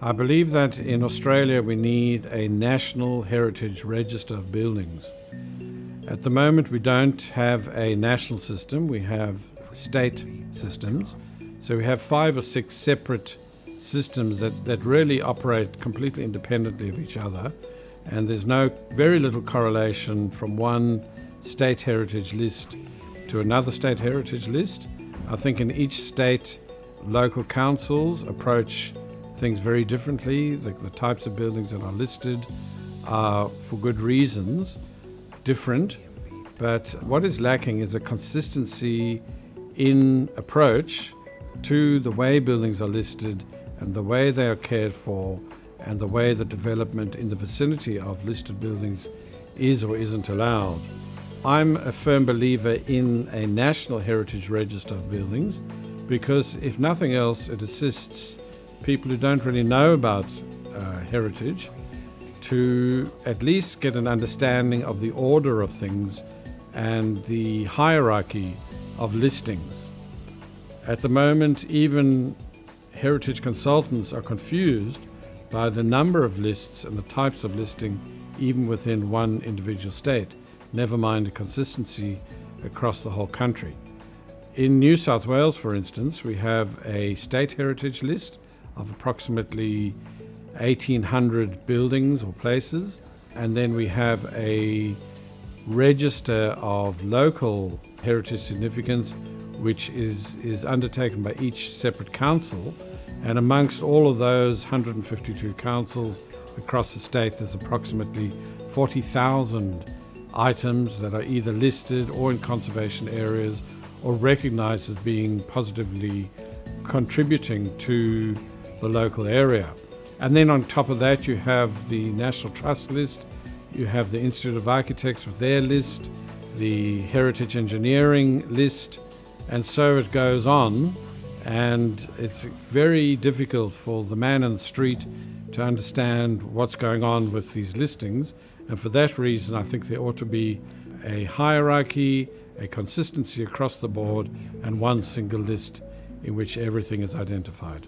I believe that in Australia we need a national heritage register of buildings. At the moment we don't have a national system, we have state systems. So we have 5 or 6 separate systems that really operate completely independently of each other, and there's very little correlation from one state heritage list to another state heritage list. I think in each state, local councils approach things very differently. The types of buildings that are listed are, for good reasons, different. But what is lacking is a consistency in approach to the way buildings are listed and the way they are cared for and the way the development in the vicinity of listed buildings is or isn't allowed. I'm a firm believer in a national heritage register of buildings because, if nothing else, it assists people who don't really know about heritage to at least get an understanding of the order of things and the hierarchy of listings. At the moment, even heritage consultants are confused by the number of lists and the types of listing even within one individual state, never mind the consistency across the whole country. In New South Wales, for instance, we have a state heritage list of approximately 1,800 buildings or places, and then we have a register of local heritage significance which is undertaken by each separate council, and amongst all of those 152 councils across the state there's approximately 40,000 items that are either listed or in conservation areas or recognised as being positively contributing to the local area. And then on top of that you have the National Trust list, you have the Institute of Architects with their list, the Heritage Engineering list, and so it goes on. And it's very difficult for the man in the street to understand what's going on with these listings. And for that reason, I think there ought to be a hierarchy, a consistency across the board, and one single list in which everything is identified.